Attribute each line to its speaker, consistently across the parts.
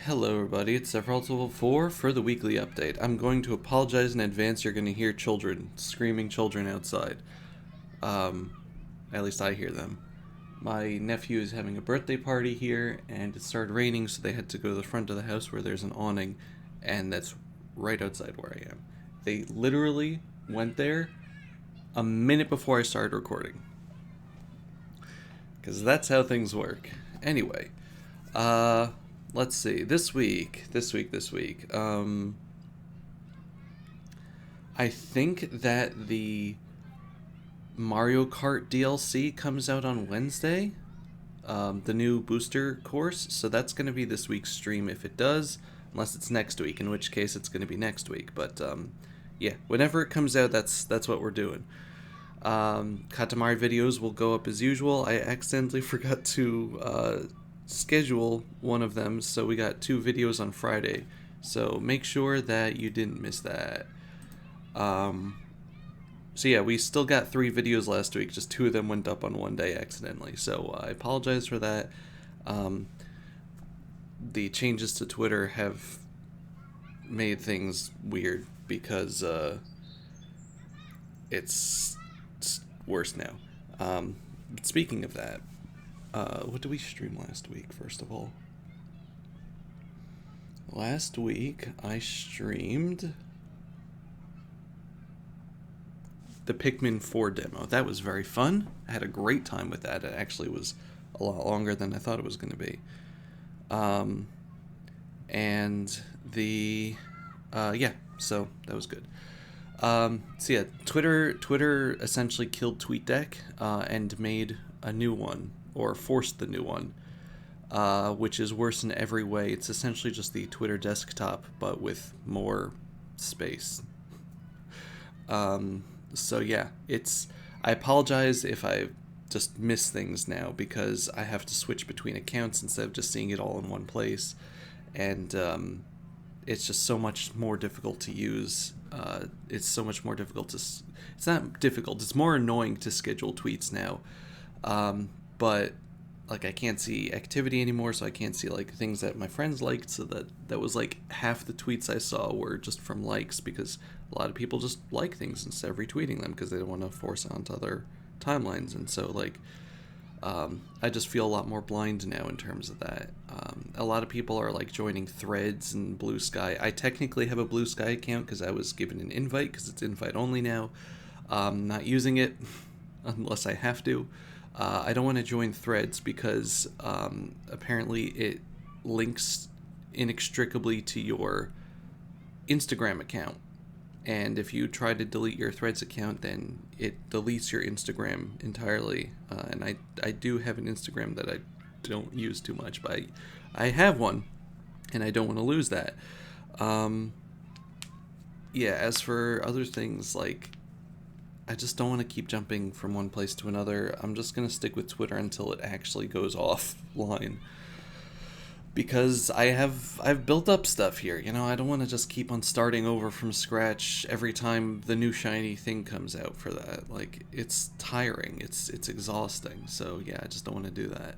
Speaker 1: Hello everybody, it's Zack Rhodes level 4 for the weekly update. I'm going to apologize in advance. You're going to hear children, screaming children outside. Um, at least I hear them. My nephew is having a birthday party here, and it started raining, so they had to go to the front of the house where there's an awning, and that's right outside where I am. They literally went there a minute before I started recording. Because that's how things work. Anyway, uh, let's see. This week. I think that the Mario Kart DLC comes out on Wednesday. The new booster course. So that's going to be this week's stream if it does, unless it's next week, in which case it's going to be next week. But yeah, whenever it comes out, that's what we're doing. Katamari videos will go up as usual. I accidentally forgot to schedule one of them, so we got 2 videos on Friday. So make sure that you didn't miss that. So yeah, we still got 3 videos last week. Just 2 of them went up on one day accidentally. So I apologize for that. The changes to Twitter have made things weird because it's worse now. Speaking of that, what did we stream last week, first of all? Last week, I streamed the Pikmin 4 demo. That was very fun. I had a great time with that. It actually was a lot longer than I thought it was going to be. And the... yeah, so that was good. So yeah, Twitter essentially killed TweetDeck and made a new one, or forced the new one, which is worse in every way. It's essentially just the Twitter desktop, but with more space. So yeah, I apologize if I just miss things now, because I have to switch between accounts instead of just seeing it all in one place, and it's just so much more difficult to use. It's so much more difficult to... It's not difficult, it's more annoying to schedule tweets now. But, like, I can't see activity anymore, so I can't see, like, things that my friends liked, so that was, like, half the tweets I saw were just from likes, because a lot of people just like things instead of retweeting them, because they don't want to force it onto other timelines, and so, like... I just feel a lot more blind now in terms of that. A lot of people are like joining Threads and Blue Sky. I technically have a Blue Sky account because I was given an invite, because it's invite only now. Not using it unless I have to. I don't want to join Threads because apparently it links inextricably to your Instagram account. And if you try to delete your Threads account, then it deletes your Instagram entirely. And I do have an Instagram that I don't use too much, but I have one, and I don't want to lose that. Yeah, as for other things, like, I just don't want to keep jumping from one place to another. I'm just going to stick with Twitter until it actually goes offline. Because I've built up stuff here, you know. I don't want to just keep on starting over from scratch every time the new shiny thing comes out for that. Like, it's tiring, it's exhausting. So yeah, I just don't want to do that.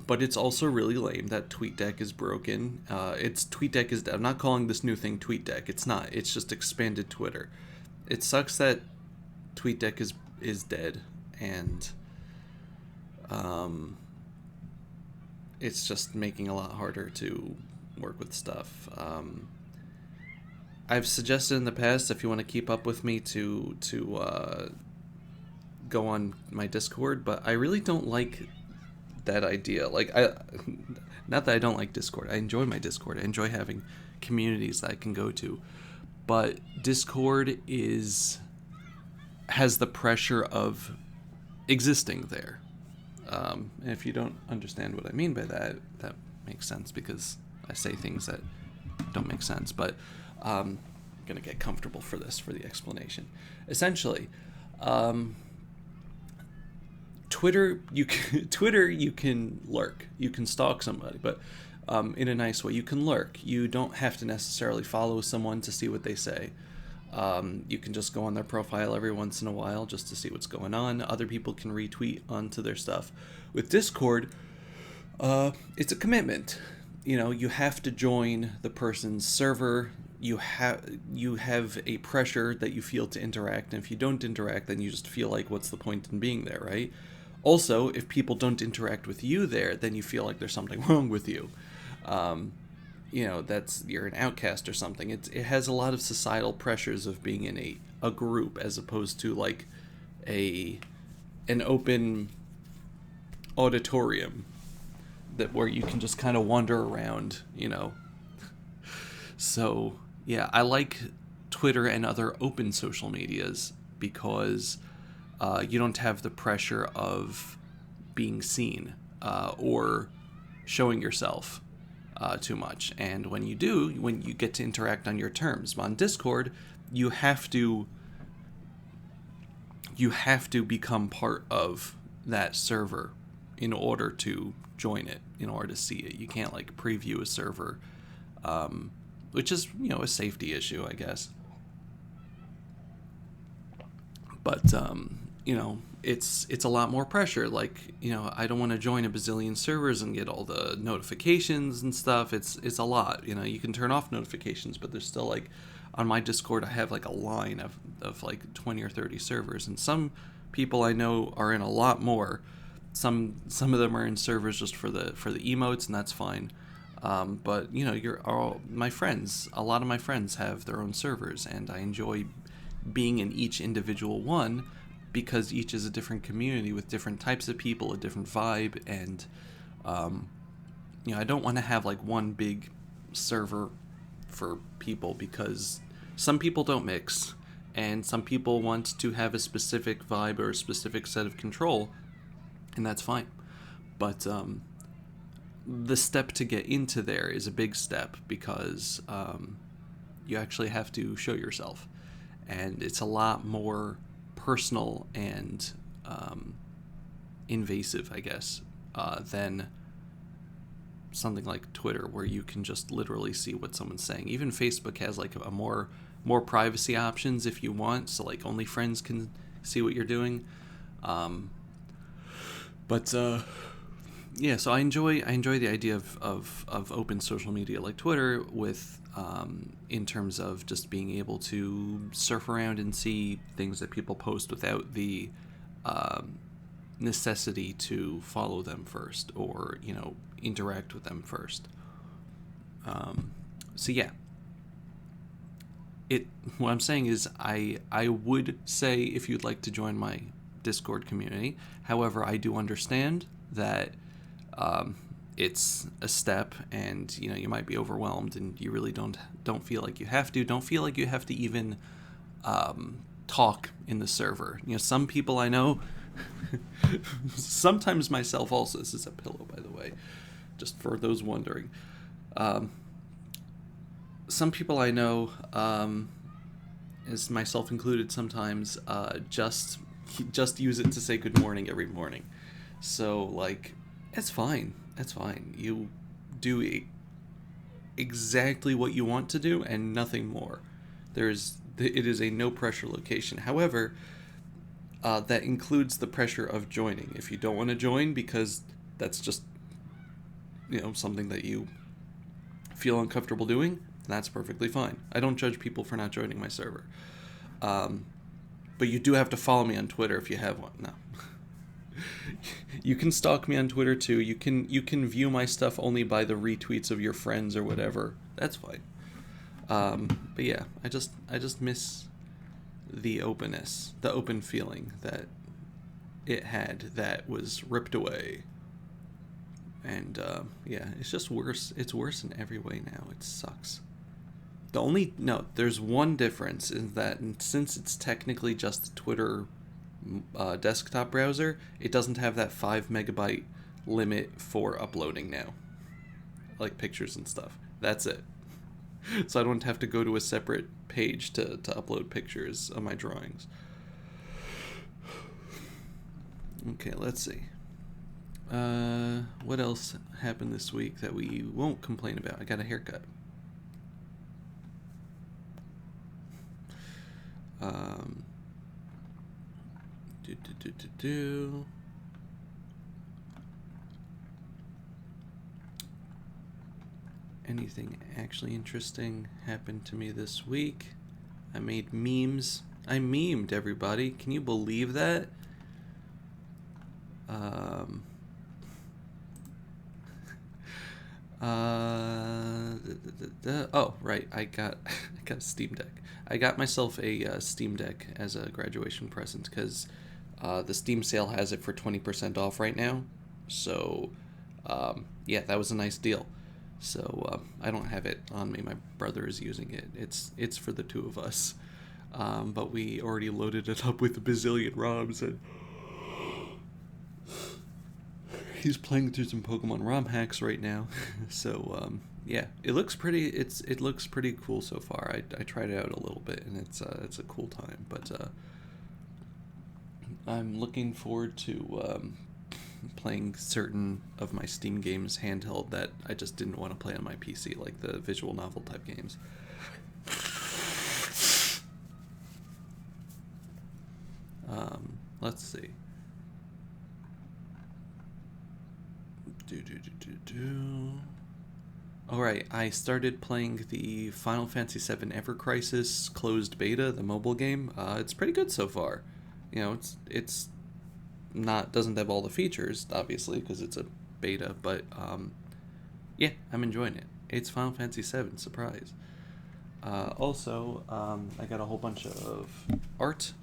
Speaker 1: But it's also really lame that TweetDeck is broken. TweetDeck is dead. I'm not calling this new thing TweetDeck. It's not. It's just expanded Twitter. It sucks that TweetDeck is dead, and it's just making it a lot harder to work with stuff. I've suggested in the past, if you want to keep up with me, to go on my Discord, but I really don't like that idea. Like, not that I don't like Discord. I enjoy my Discord. I enjoy having communities that I can go to, but Discord has the pressure of existing there. And if you don't understand what I mean by that, that makes sense, because I say things that don't make sense. But I'm going to get comfortable for the explanation. Essentially, Twitter, you can lurk. You can stalk somebody, but in a nice way. You can lurk. You don't have to necessarily follow someone to see what they say. You can just go on their profile every once in a while just to see what's going on. Other people can retweet onto their stuff. With Discord, It's a commitment. You know, you have to join the person's server. You have a pressure that you feel to interact, and if you don't interact, then you just feel like, what's the point in being there, right? Also, if people don't interact with you there, then you feel like there's something wrong with you. Um, you know, that's, you're an outcast or something. It has a lot of societal pressures of being in a group, as opposed to like a an open auditorium that where you can just kind of wander around, you know. So yeah, I like Twitter and other open social medias because you don't have the pressure of being seen or showing yourself too much. And when you do, when you get to interact on your terms, on Discord, you have to become part of that server in order to join it, in order to see it. You can't like preview a server, which is, you know, a safety issue, I guess. But you know, it's a lot more pressure. Like, you know, I don't want to join a bazillion servers and get all the notifications and stuff. It's a lot. You know, you can turn off notifications, but there's still like, on my Discord I have like a line of like 20 or 30 servers, and some people I know are in a lot more. Some of them are in servers just for the emotes, and that's fine. But you know, you're all my friends. A lot of my friends have their own servers, and I enjoy being in each individual one because each is a different community with different types of people, a different vibe, and you know, I don't want to have like one big server for people because some people don't mix, and some people want to have a specific vibe or a specific set of control, and that's fine. But the step to get into there is a big step because you actually have to show yourself, and it's a lot more personal and invasive, I guess, than something like Twitter, where you can just literally see what someone's saying. Even Facebook has like a more privacy options if you want, so like only friends can see what you're doing. But yeah, so I enjoy the idea of open social media like Twitter, with in terms of just being able to surf around and see things that people post without the necessity to follow them first, or, you know, interact with them first. So yeah, what I'm saying is I would say, if you'd like to join my Discord community. However, I do understand that it's a step, and you know, you might be overwhelmed, and you really don't feel like you have to. Don't feel like you have to even talk in the server. You know, some people I know, sometimes myself also. This is a pillow, by the way, just for those wondering. Some people I know, as myself included, sometimes just use it to say good morning every morning. So like, it's fine. That's fine. You do exactly what you want to do and nothing more. It is a no pressure location. However, that includes the pressure of joining. If you don't want to join because that's just, you know, something that you feel uncomfortable doing, that's perfectly fine. I don't judge people for not joining my server. But you do have to follow me on Twitter if you have one. No. You can stalk me on Twitter too. You can view my stuff only by the retweets of your friends or whatever. That's fine. But yeah, I just miss the openness, the open feeling that it had that was ripped away. And yeah, it's just worse. It's worse in every way now. It sucks. There's one difference, is that since it's technically just Twitter desktop browser, it doesn't have that 5 megabyte limit for uploading now, like pictures and stuff. That's it. So I don't have to go to a separate page to upload pictures of my drawings. Okay, let's see. What else happened this week that we won't complain about? I got a haircut. anything actually interesting happened to me this week. I made memes. I memed, everybody. Can you believe that? Oh, right. I got a Steam Deck. I got myself a Steam Deck as a graduation present because the Steam sale has it for 20% off right now. So, yeah, that was a nice deal. So I don't have it on me. My brother is using it. It's for the two of us. But we already loaded it up with a bazillion ROMs, and he's playing through some Pokemon ROM hacks right now. So yeah, it looks pretty. It looks pretty cool so far. I tried it out a little bit, and it's a cool time. But I'm looking forward to playing certain of my Steam games handheld that I just didn't want to play on my PC, like the visual novel type games. Let's see. Alright, I started playing the Final Fantasy VII Ever Crisis closed beta, the mobile game. It's pretty good so far. You know, it's not doesn't have all the features, obviously, because it's a beta, but yeah, I'm enjoying it. It's Final Fantasy VII, surprise. Also, I got a whole bunch of art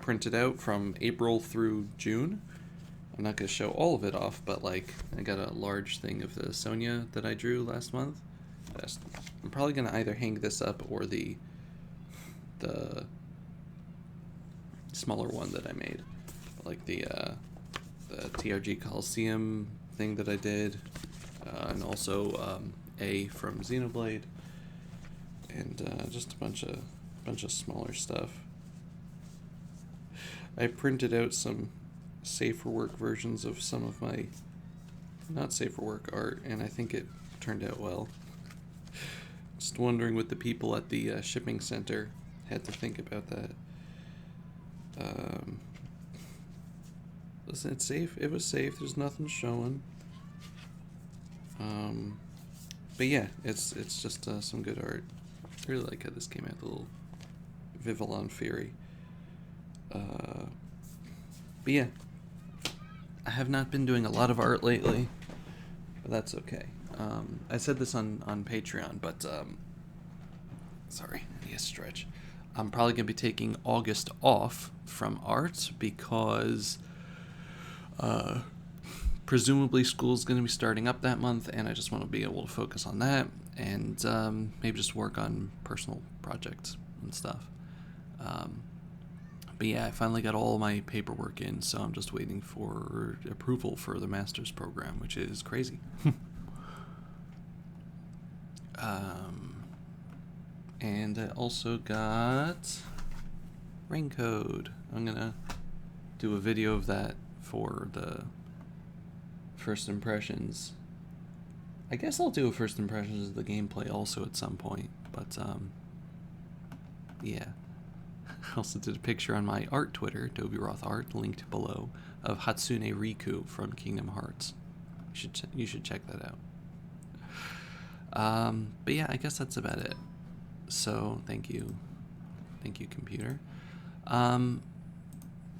Speaker 1: printed out from April through June. I'm not going to show all of it off, but like I got a large thing of the Sonya that I drew last month. I'm probably going to either hang this up or the smaller one that I made, like the TRG Coliseum thing that I did, and also A from Xenoblade, and just a bunch of smaller stuff. I printed out some safe for work versions of some of my not safe for work art, and I think it turned out well. Just wondering what the people at the shipping center had to think about that. Was it safe? It was safe. There's nothing showing. But yeah, it's just some good art. I really like how this came out, the little Vivillon Fury. But yeah, I have not been doing a lot of art lately, but that's okay. I said this on Patreon, but sorry, I need a stretch. I'm probably going to be taking August off from art because presumably school's going to be starting up that month, and I just want to be able to focus on that and maybe just work on personal projects and stuff. But yeah, I finally got all my paperwork in, so I'm just waiting for approval for the master's program, which is crazy. And I also got Raincode. I'm gonna do a video of that for the first impressions. I guess I'll do a first impressions of the gameplay also at some point, but yeah. I also did a picture on my art Twitter, Dobie Roth Art, linked below, of Hatsune Riku from Kingdom Hearts. You should check that out. But yeah, I guess that's about it. So thank you, computer. But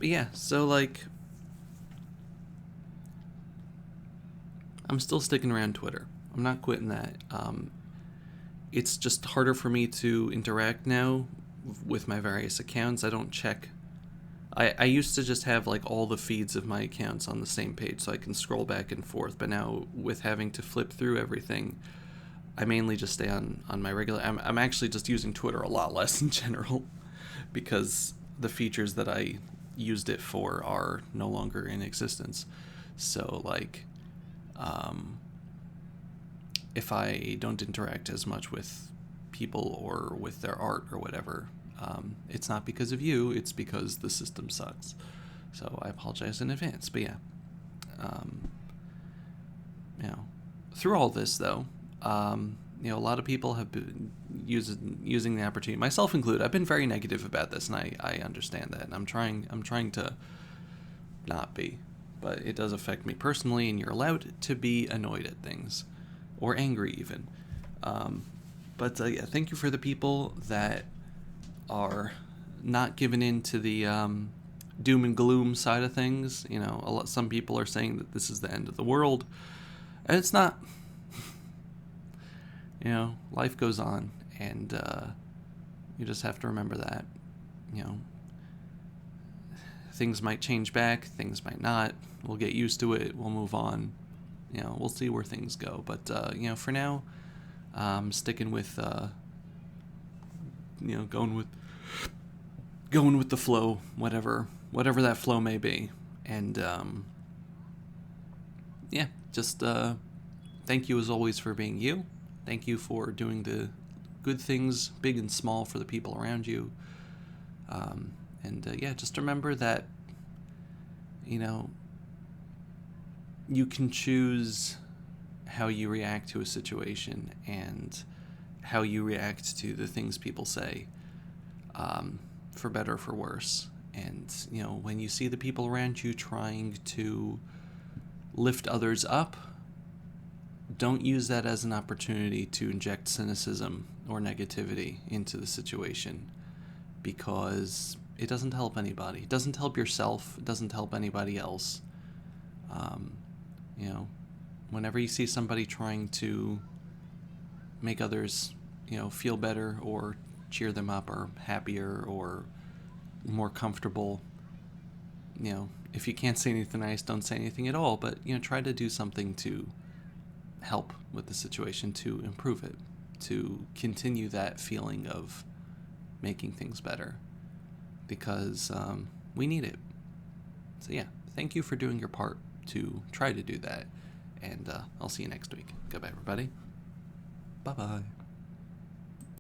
Speaker 1: yeah, so like, I'm still sticking around Twitter. I'm not quitting that. It's just harder for me to interact now with my various accounts. I don't check. I used to just have like all the feeds of my accounts on the same page so I can scroll back and forth, but now with having to flip through everything, I mainly just stay on my regular. I'm actually just using Twitter a lot less in general because the features that I used it for are no longer in existence. So like if I don't interact as much with people or with their art or whatever, it's not because of you, it's because the system sucks. So I apologize in advance. But yeah, through all this though, a lot of people have been using the opportunity, myself included. I've been very negative about this, and I understand that, and I'm trying to not be, but it does affect me personally, and you're allowed to be annoyed at things. or angry even. But yeah, thank you for the people that are not giving in to the doom and gloom side of things. You know, some people are saying that this is the end of the world, and it's not. You know, life goes on, and you just have to remember that. You know, things might change back, things might not. We'll get used to it. We'll move on. You know, we'll see where things go. But you know, for now, sticking with you know, going with the flow, whatever that flow may be. And yeah, just thank you as always for being you. Thank you for doing the good things, big and small, for the people around you. And yeah, just remember that, you know, you can choose how you react to a situation and how you react to the things people say, for better or for worse. And, you know, when you see the people around you trying to lift others up, don't use that as an opportunity to inject cynicism or negativity into the situation, because it doesn't help anybody. It doesn't help yourself. It doesn't help anybody else. You know, whenever you see somebody trying to make others, you know, feel better or cheer them up or happier or more comfortable, you know, if you can't say anything nice, don't say anything at all. But, you know, try to do something to help with the situation, to improve it, to continue that feeling of making things better, because we need it. So yeah, thank you for doing your part to try to do that, and I'll see you next week. Goodbye, everybody. Bye-bye.